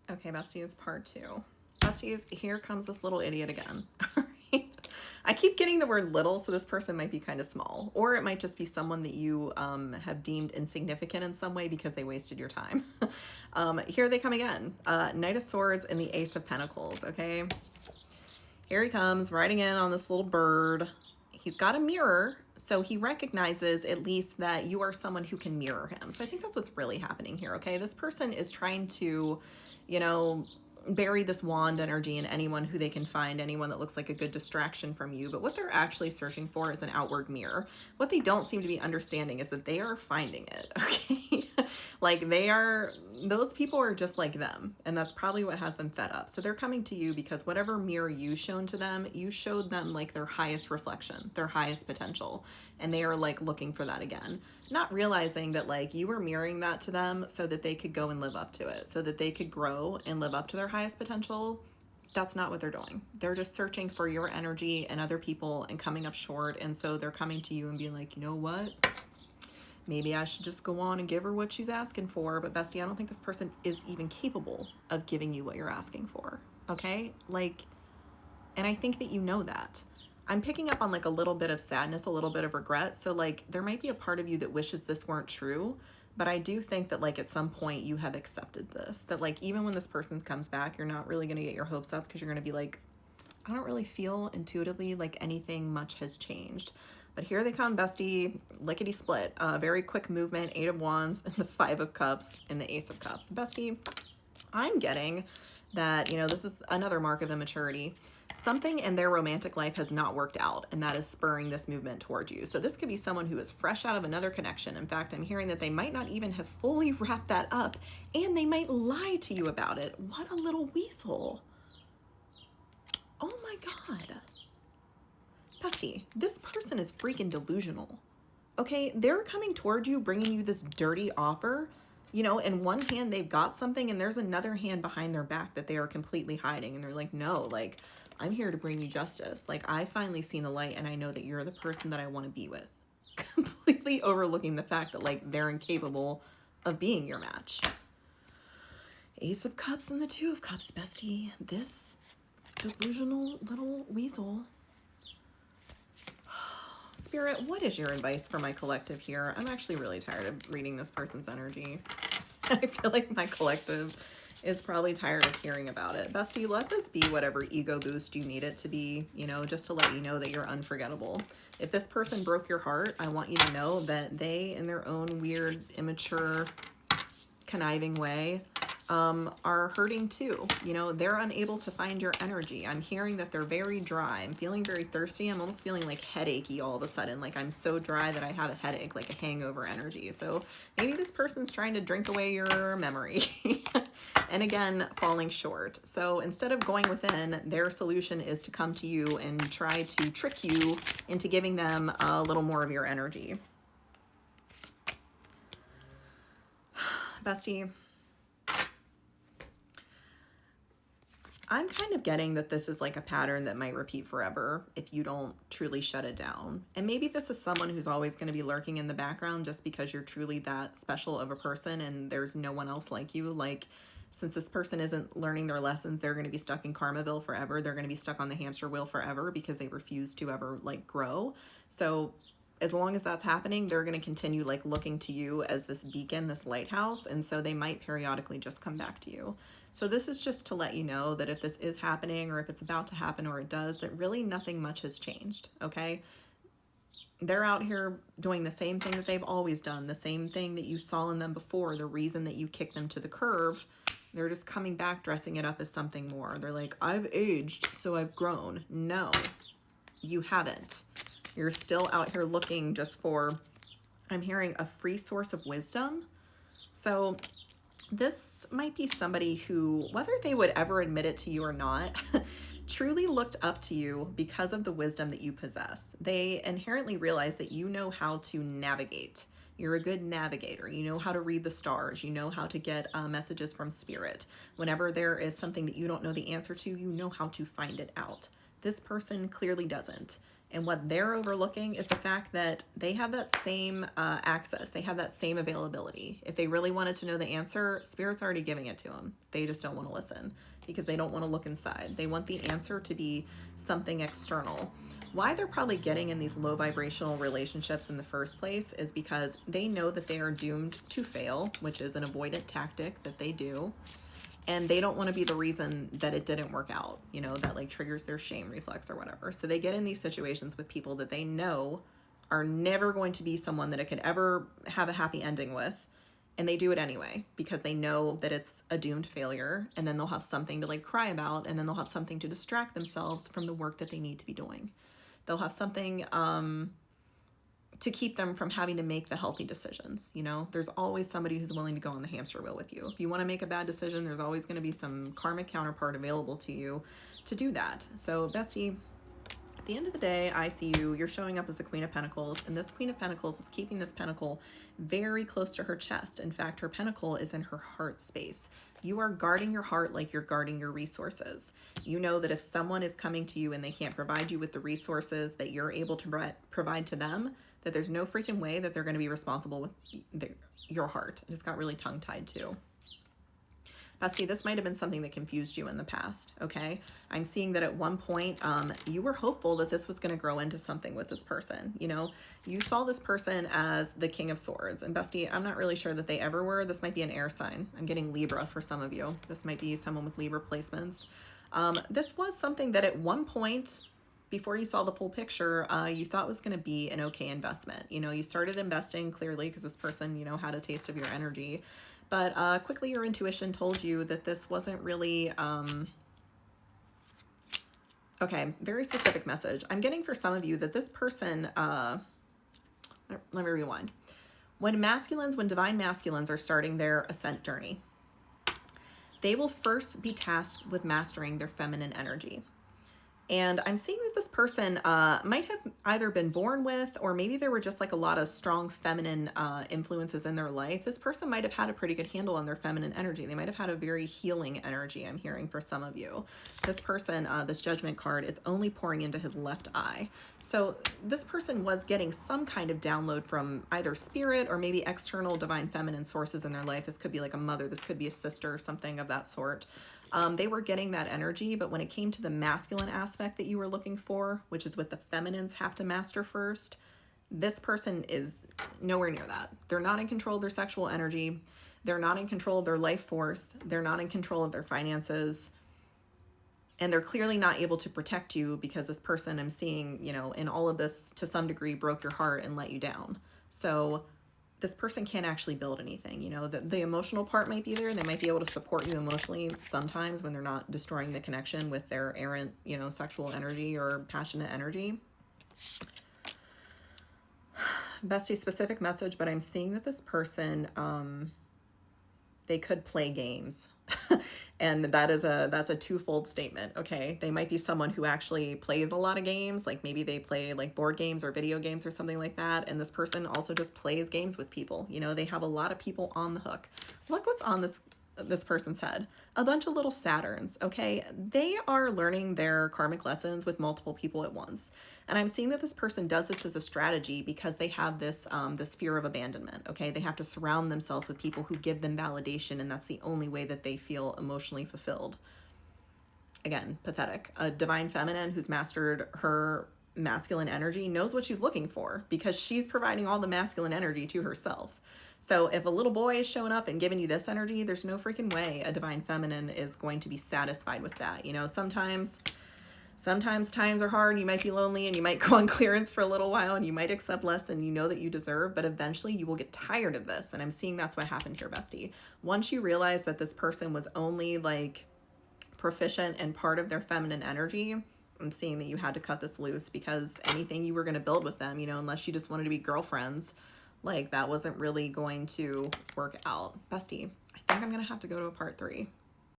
Okay, besties, part two. Besties, here comes this little idiot again. Alright? I keep getting the word little, so this person might be kind of small. Or it might just be someone that you have deemed insignificant in some way because they wasted your time. Here they come again. Knight of Swords and the Ace of Pentacles, okay? Here he comes, riding in on this little bird. He's got a mirror, so he recognizes at least that you are someone who can mirror him. So I think that's what's really happening here, okay? This person is trying to, you know, bury this wand energy in anyone who they can find, anyone that looks like a good distraction from you. But what they're actually searching for is an outward mirror. What they don't seem to be understanding is that they are finding it, okay? Like those people are just like them. And that's probably what has them fed up. So they're coming to you because whatever mirror you shown to them, you showed them like their highest reflection, their highest potential. And they are like looking for that again. Not realizing that like you were mirroring that to them so that they could go and live up to it, so that they could grow and live up to their highest potential. That's not what they're doing. They're just searching for your energy and other people and coming up short. And so they're coming to you and being like, you know what? Maybe I should just go on and give her what she's asking for. But bestie, I don't think this person is even capable of giving you what you're asking for. Okay? Like, and I think that you know that. I'm picking up on like a little bit of sadness, a little bit of regret. So like there might be a part of you that wishes this weren't true, but I do think that like at some point you have accepted this, that like even when this person comes back, you're not really going to get your hopes up because you're going to be like, I don't really feel intuitively like anything much has changed. But here they come, bestie, lickety split. Very quick movement, 8 of Wands, and the 5 of Cups, and the Ace of Cups. Bestie, I'm getting that, you know, this is another mark of immaturity. Something in their romantic life has not worked out, and that is spurring this movement towards you. So this could be someone who is fresh out of another connection. In fact, I'm hearing that they might not even have fully wrapped that up, and they might lie to you about it. What a little weasel. Oh my God. Bestie, this person is freaking delusional. Okay, they're coming toward you, bringing you this dirty offer. You know, in one hand, they've got something, and there's another hand behind their back that they are completely hiding. And they're like, no, like, I'm here to bring you justice. Like, I finally seen the light, and I know that you're the person that I want to be with. Completely overlooking the fact that, like, they're incapable of being your match. Ace of Cups and the 2 of Cups, bestie. This delusional little weasel. Spirit, what is your advice for my collective here? I'm actually really tired of reading this person's energy. I feel like my collective is probably tired of hearing about it. Bestie, let this be whatever ego boost you need it to be, you know, just to let you know that you're unforgettable. If this person broke your heart, I want you to know that they, in their own weird, immature, conniving way, are hurting too. You know, they're unable to find your energy. I'm hearing that they're very dry. I'm feeling very thirsty. I'm almost feeling like headachy all of a sudden. Like I'm so dry that I have a headache, like a hangover energy. So maybe this person's trying to drink away your memory. And again, falling short. So instead of going within, their solution is to come to you and try to trick you into giving them a little more of your energy. Bestie, I'm kind of getting that this is like a pattern that might repeat forever if you don't truly shut it down. And maybe this is someone who's always going to be lurking in the background just because you're truly that special of a person and there's no one else like you. Like, since this person isn't learning their lessons, they're going to be stuck in Karmaville forever. They're going to be stuck on the hamster wheel forever because they refuse to ever like grow. So as long as that's happening, they're going to continue like looking to you as this beacon, this lighthouse. And so they might periodically just come back to you. So this is just to let you know that if this is happening or if it's about to happen or it does, that really nothing much has changed, okay? They're out here doing the same thing that they've always done, the same thing that you saw in them before, the reason that you kicked them to the curb. They're just coming back, dressing it up as something more. They're like, I've aged, so I've grown. No, you haven't. You're still out here looking just for, I'm hearing, a free source of wisdom. So this might be somebody who, whether they would ever admit it to you or not, truly looked up to you because of the wisdom that you possess. They inherently realize that you know how to navigate. You're a good navigator. You know how to read the stars. You know how to get messages from spirit. Whenever there is something that you don't know the answer to, you know how to find it out. This person clearly doesn't. And what they're overlooking is the fact that they have that same access. They have that same availability. If they really wanted to know the answer, Spirit's already giving it to them. They just don't want to listen because they don't want to look inside. They want the answer to be something external. Why they're probably getting in these low vibrational relationships in the first place is because they know that they are doomed to fail, which is an avoidant tactic that they do. And they don't want to be the reason that it didn't work out, you know, that like triggers their shame reflex or whatever. So they get in these situations with people that they know are never going to be someone that it could ever have a happy ending with. And they do it anyway because they know that it's a doomed failure. And then they'll have something to like cry about. And then they'll have something to distract themselves from the work that they need to be doing. They'll have something to keep them from having to make the healthy decisions. You know, there's always somebody who's willing to go on the hamster wheel with you. If you want to make a bad decision, there's always going to be some karmic counterpart available to you to do that. So bestie, at the end of the day, I see you're showing up as the Queen of Pentacles, and this Queen of Pentacles is keeping this pentacle very close to her chest. In fact, her pentacle is in her heart space. You are guarding your heart like you're guarding your resources. You know that if someone is coming to you and they can't provide you with the resources that you're able to provide to them, that there's no freaking way that they're going to be responsible with your heart. It just got really tongue-tied too. Bestie, this might have been something that confused you in the past, okay? I'm seeing that at one point, you were hopeful that this was going to grow into something with this person. You know, you saw this person as the King of Swords. And bestie, I'm not really sure that they ever were. This might be an air sign. I'm getting Libra for some of you. This might be someone with Libra placements. This was something that at one point, before you saw the full picture, you thought was going to be an okay investment. You know, you started investing clearly because this person, you know, had a taste of your energy. But quickly your intuition told you that this wasn't really, okay, very specific message. I'm getting for some of you that this person, let me rewind. When divine masculines are starting their ascent journey, they will first be tasked with mastering their feminine energy. And I'm seeing that this person might have either been born with, or maybe there were just like a lot of strong feminine influences in their life. This person might have had a pretty good handle on their feminine energy. They might have had a very healing energy, I'm hearing for some of you. This person, this Judgment card, it's only pouring into his left eye. So this person was getting some kind of download from either spirit or maybe external divine feminine sources in their life. This could be like a mother, this could be a sister, or something of that sort. They were getting that energy, but when it came to the masculine aspect that you were looking for, which is what the feminines have to master first, this person is nowhere near that. They're not in control of their sexual energy. They're not in control of their life force. They're not in control of their finances. And they're clearly not able to protect you because this person I'm seeing, you know, in all of this to some degree broke your heart and let you down. So this person can't actually build anything. You know, the emotional part might be there. They might be able to support you emotionally sometimes when they're not destroying the connection with their errant, you know, sexual energy or passionate energy. Bestie, specific message, but I'm seeing that this person, they could play games. And that's a twofold statement, okay? They might be someone who actually plays a lot of games, like maybe they play like board games or video games or something like that, and this person also just plays games with people. You know, they have a lot of people on the hook. Look what's on this person's head. A bunch of little Saturns, okay? They are learning their karmic lessons with multiple people at once. And I'm seeing that this person does this as a strategy because they have this fear of abandonment, okay? They have to surround themselves with people who give them validation, and that's the only way that they feel emotionally fulfilled. Again, pathetic. A divine feminine who's mastered her masculine energy knows what she's looking for because she's providing all the masculine energy to herself. So if a little boy is showing up and giving you this energy, there's no freaking way a divine feminine is going to be satisfied with that. You know, sometimes times are hard, you might be lonely, and you might go on clearance for a little while, and you might accept less than you know that you deserve, but eventually you will get tired of this. And I'm seeing that's what happened here, bestie. Once you realize that this person was only like proficient and part of their feminine energy, I'm seeing that you had to cut this loose because anything you were going to build with them, you know, unless you just wanted to be girlfriends, like that wasn't really going to work out. Bestie, I think I'm going to have to go to a part 3.